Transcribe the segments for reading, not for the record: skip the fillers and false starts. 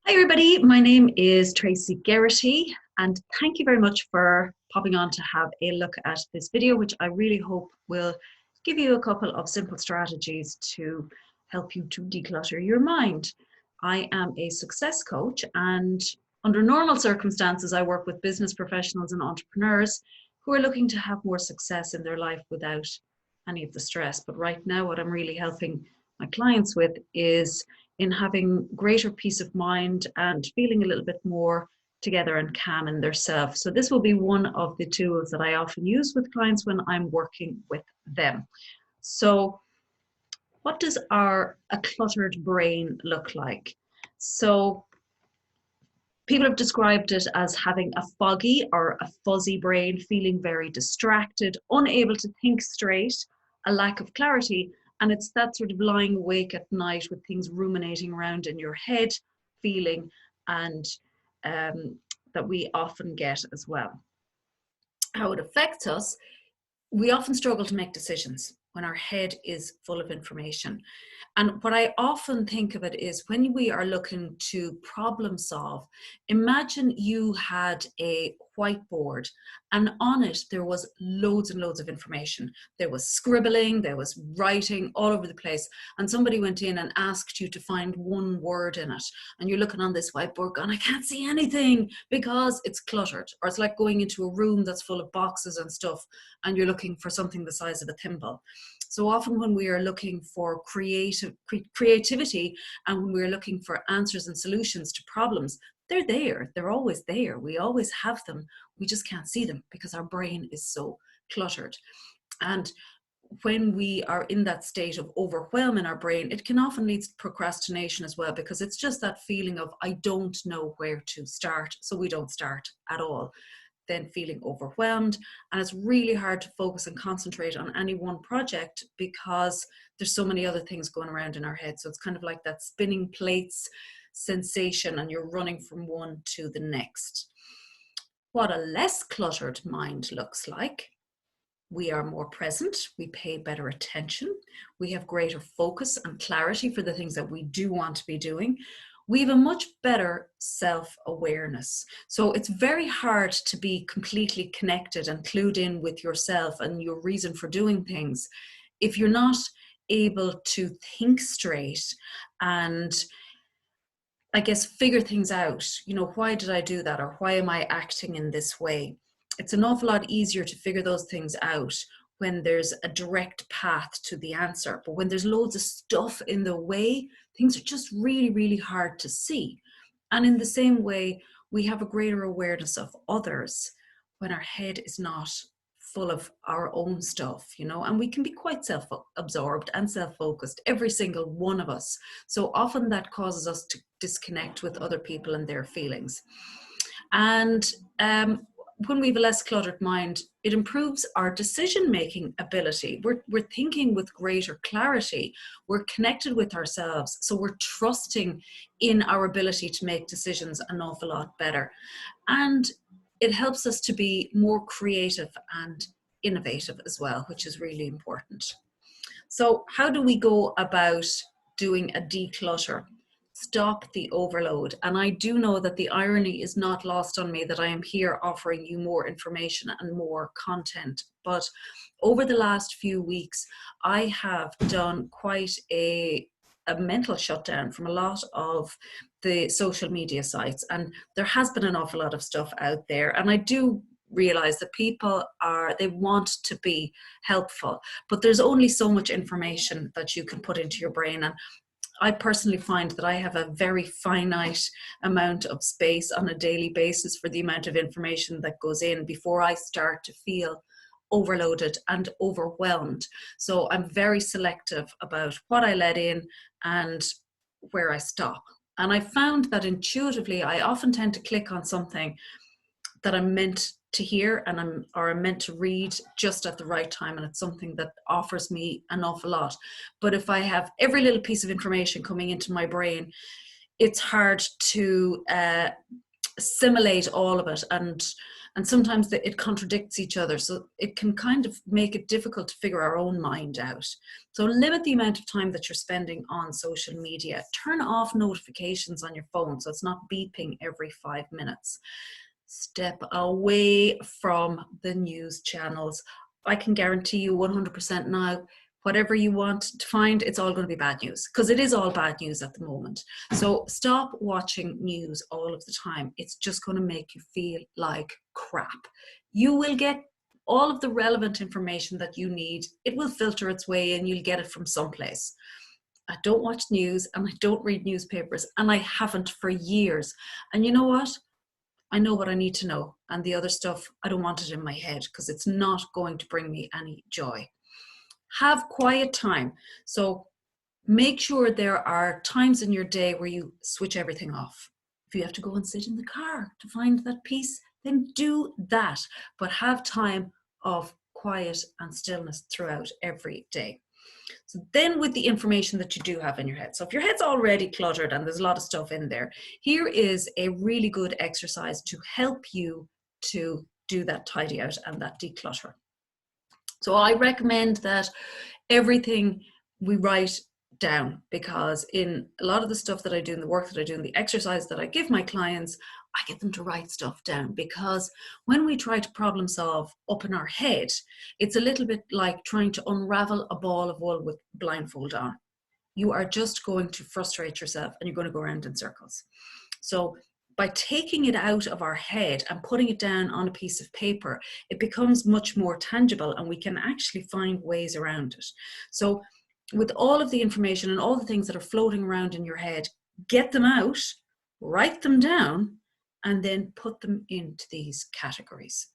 Hi everybody, my name is Tracy Garrity and thank you very much for popping on to have a look at this video, which I really hope will give you a couple of simple strategies to help you to declutter your mind. I am a success coach, and under normal circumstances I work with business professionals and entrepreneurs who are looking to have more success in their life without any of the stress. But right now what I'm really helping my clients with is in having greater peace of mind and feeling a little bit more together and calm in their self. So this will be one of the tools that I often use with clients when I'm working with them. So what does a cluttered brain look like? So people have described it as having a foggy or a fuzzy brain, feeling very distracted, unable to think straight, a lack of clarity. And it's that sort of lying awake at night with things ruminating around in your head, feeling, and that we often get as well. How it affects us: we often struggle to make decisions when our head is full of information. And what I often think of it is when we are looking to problem solve, imagine you had a whiteboard and on it there was loads and loads of information. There was scribbling, there was writing all over the place, and somebody went in and asked you to find one word in it. And you're looking on this whiteboard going, I can't see anything because it's cluttered. Or it's like going into a room that's full of boxes and stuff and you're looking for something the size of a thimble. So often when we are looking for creativity and when we're looking for answers and solutions to problems, they're there. They're always there. We always have them. We just can't see them because our brain is so cluttered. And when we are in that state of overwhelm in our brain, it can often lead to procrastination as well, because it's just that feeling of, I don't know where to start. So we don't start at all. Then feeling overwhelmed, and it's really hard to focus and concentrate on any one project because there's so many other things going around in our head. So it's kind of like that spinning plates sensation and you're running from one to the next. What a less cluttered mind looks like: we are more present, we pay better attention, we have greater focus and clarity for the things that we do want to be doing. We have a much better self-awareness. So it's very hard to be completely connected and clued in with yourself and your reason for doing things if you're not able to think straight and, I guess, figure things out. Why did I do that? Or why am I acting in this way? It's an awful lot easier to figure those things out when there's a direct path to the answer. But when there's loads of stuff in the way, things are just really, really hard to see. And in the same way, we have a greater awareness of others when our head is not full of our own stuff, and we can be quite self-absorbed and self-focused, every single one of us. So often that causes us to disconnect with other people and their feelings. And when we have a less cluttered mind, it improves our decision-making ability. We're thinking with greater clarity. We're connected with ourselves. So we're trusting in our ability to make decisions an awful lot better. And it helps us to be more creative and innovative as well, which is really important. So how do we go about doing a declutter? Stop the overload. And I do know that the irony is not lost on me that I am here offering you more information and more content. But over the last few weeks, I have done quite a mental shutdown from a lot of the social media sites. And there has been an awful lot of stuff out there. And I do realize that people they want to be helpful, but there's only so much information that you can put into your brain. And I personally find that I have a very finite amount of space on a daily basis for the amount of information that goes in before I start to feel overloaded and overwhelmed. So I'm very selective about what I let in and where I stop. And I found that intuitively, I often tend to click on something that I'm meant to hear and I'm meant to read just at the right time, and it's something that offers me an awful lot. But if I have every little piece of information coming into my brain, it's hard to assimilate all of it, and sometimes it contradicts each other, so it can kind of make it difficult to figure our own mind out. So limit the amount of time that you're spending on social media. Turn off notifications on your phone so it's not beeping every 5 minutes. Step away from the news channels. I can guarantee you 100% now, whatever you want to find, it's all going to be bad news, because it is all bad news at the moment. So stop watching news all of the time. It's just going to make you feel like crap. You will get all of the relevant information that you need. It will filter its way and you'll get it from someplace. I don't watch news and I don't read newspapers, and I haven't for years. And you know what? I know what I need to know, and the other stuff, I don't want it in my head because it's not going to bring me any joy. Have quiet time. So make sure there are times in your day where you switch everything off. If you have to go and sit in the car to find that peace, then do that. But have time of quiet and stillness throughout every day. So then, with the information that you do have in your head, so if your head's already cluttered and there's a lot of stuff in there, here is a really good exercise to help you to do that tidy out and that declutter. So I recommend that everything we write down, because in a lot of the stuff that I do, in the work that I do, in the exercise that I give my clients, I get them to write stuff down, because when we try to problem solve up in our head, it's a little bit like trying to unravel a ball of wool with blindfold on. You are just going to frustrate yourself and you're going to go around in circles. So by taking it out of our head and putting it down on a piece of paper, it becomes much more tangible and we can actually find ways around it. So with all of the information and all the things that are floating around in your head, get them out, write them down, and then put them into these categories.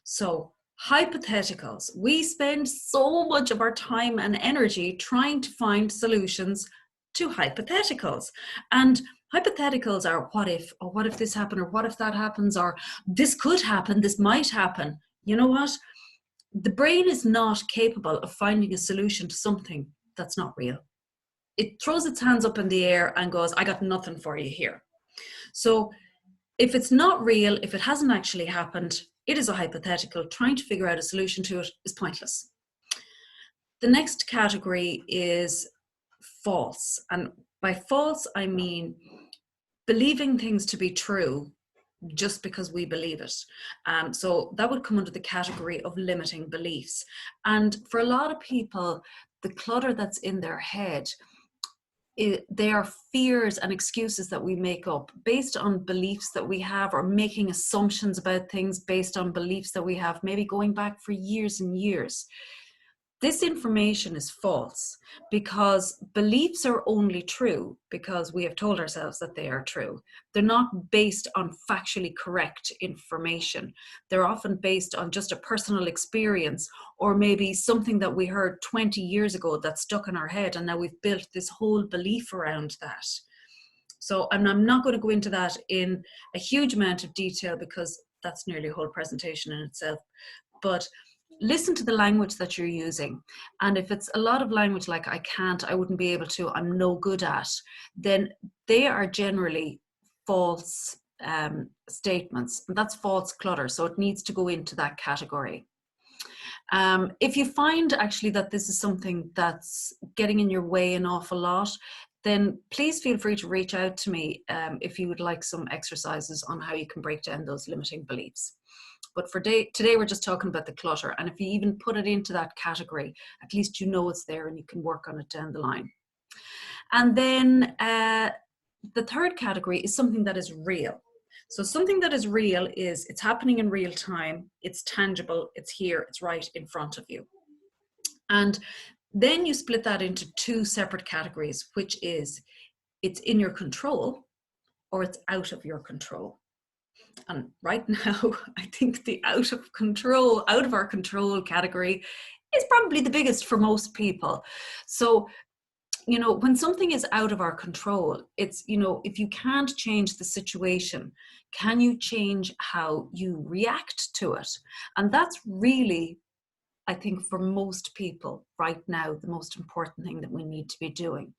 So hypotheticals. We spend so much of our time and energy trying to find solutions to hypotheticals. And hypotheticals are what if, or what if this happened, or what if that happens, or this could happen, this might happen. You know what? The brain is not capable of finding a solution to something that's not real. It throws its hands up in the air and goes, I got nothing for you here. So if it's not real, if it hasn't actually happened, it is a hypothetical. Trying to figure out a solution to it is pointless. The next category is false. And by false, I mean believing things to be true just because we believe it. So that would come under the category of limiting beliefs. And for a lot of people, the clutter that's in their head, they are fears and excuses that we make up based on beliefs that we have, or making assumptions about things based on beliefs that we have, maybe going back for years and years. This information is false, because beliefs are only true because we have told ourselves that they are true. They're not based on factually correct information. They're often based on just a personal experience, or maybe something that we heard 20 years ago that stuck in our head, and now we've built this whole belief around that. So I'm not going to go into that in a huge amount of detail, because that's nearly a whole presentation in itself. But listen to the language that you're using. And if it's a lot of language like I can't, I wouldn't be able to, I'm no good at, then they are generally false statements. And that's false clutter. So it needs to go into that category. If you find actually that this is something that's getting in your way an awful lot, then please feel free to reach out to me if you would like some exercises on how you can break down those limiting beliefs. But for today, we're just talking about the clutter. And if you even put it into that category, at least you know it's there and you can work on it down the line. And then the third category is something that is real. So something that is real is it's happening in real time, it's tangible, it's here, it's right in front of you. And then you split that into two separate categories, which is it's in your control or it's out of your control. And right now, I think the out of our control category is probably the biggest for most people. So, you know, when something is out of our control, it's, you know, if you can't change the situation, can you change how you react to it? And that's really, I think, for most people right now, the most important thing that we need to be doing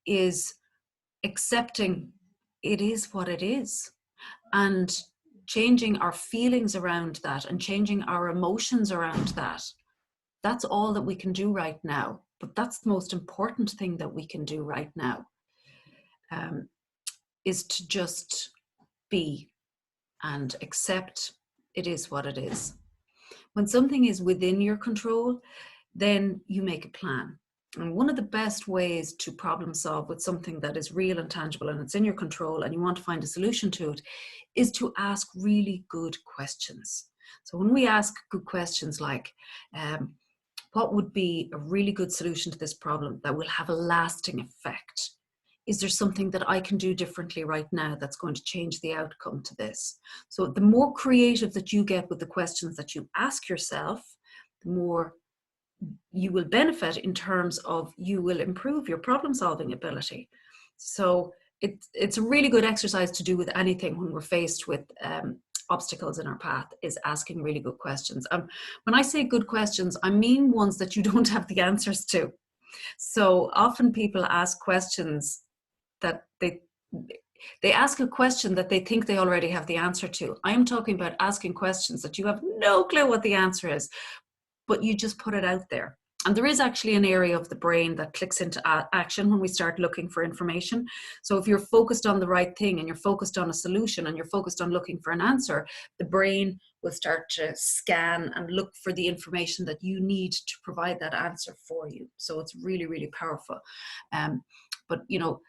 is accepting it is what it is. and changing our feelings around that and changing our emotions around that. That's all that we can do right now. But that's the most important thing that we can do right now, is to just be and accept it is what it is. When something is within your control, then you make a plan. And one of the best ways to problem solve with something that is real and tangible and it's in your control and you want to find a solution to it is to ask really good questions. So when we ask good questions like, what would be a really good solution to this problem that will have a lasting effect? Is there something that I can do differently right now that's going to change the outcome to this? So the more creative that you get with the questions that you ask yourself, the more you will benefit in terms of you will improve your problem solving ability. So it's a really good exercise to do with anything when we're faced with obstacles in our path, is asking really good questions. When I say good questions, I mean ones that you don't have the answers to. So often people ask questions that they ask a question that they think they already have the answer to. I'm talking about asking questions that you have no clue what the answer is, but you just put it out there. And there is actually an area of the brain that clicks into action when we start looking for information. So if you're focused on the right thing and you're focused on a solution and you're focused on looking for an answer, the brain will start to scan and look for the information that you need to provide that answer for you. So it's really, really powerful. But, you know,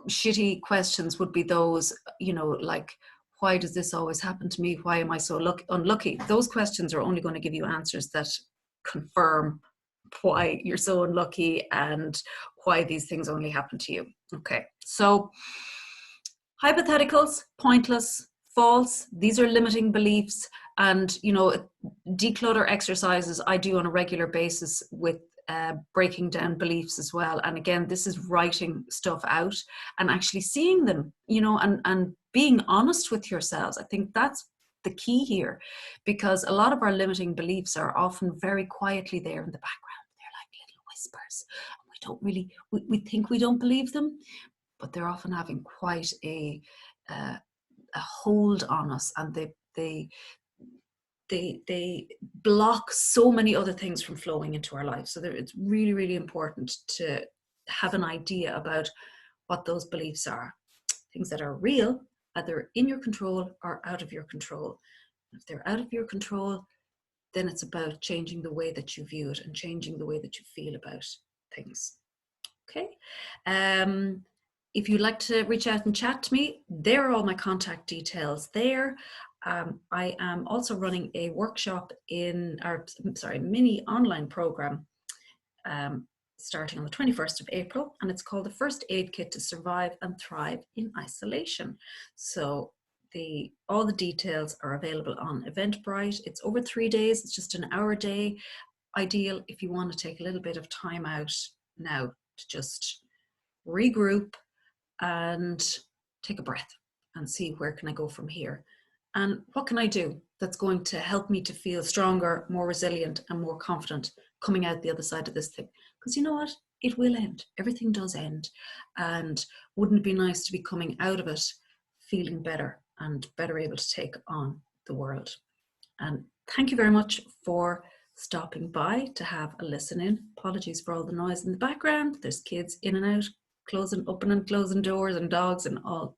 shitty questions would be those, you know, like, why does this always happen to me? Why am I so unlucky? Those questions are only going to give you answers that confirm why you're so unlucky and why these things only happen to you. Okay, so hypotheticals, pointless, false, these are limiting beliefs. And, you know, declutter exercises I do on a regular basis with breaking down beliefs as well. And again, this is writing stuff out and actually seeing them, you know, and being honest with yourselves. I think that's the key here, because a lot of our limiting beliefs are often very quietly there in the background. They're like little whispers. We don't really, we think we don't believe them, but they're often having quite a hold on us, and they block so many other things from flowing into our life. So it's really, really important to have an idea about what those beliefs are. Things that are real, either in your control or out of your control. If they're out of your control, then it's about changing the way that you view it and changing the way that you feel about things. Okay. If you'd like to reach out and chat to me, there are all my contact details there. I am also running a workshop mini online program starting on the 21st of April, and it's called the First Aid Kit to Survive and Thrive in Isolation. So all the details are available on Eventbrite. It's over 3 days. It's just an hour a day. Ideal if you want to take a little bit of time out now to just regroup and take a breath and see, where can I go from here? And what can I do that's going to help me to feel stronger, more resilient, and more confident coming out the other side of this thing? Because you know what? It will end. Everything does end. And wouldn't it be nice to be coming out of it feeling better and better able to take on the world? And thank you very much for stopping by to have a listen in. Apologies for all the noise in the background. There's kids in and out, opening and closing doors, and dogs and all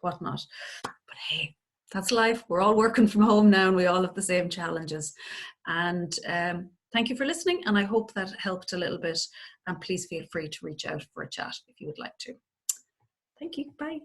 whatnot. But hey, that's life. We're all working from home now and we all have the same challenges. And thank you for listening, and I hope that helped a little bit. And please feel free to reach out for a chat if you would like to. Thank you. Bye.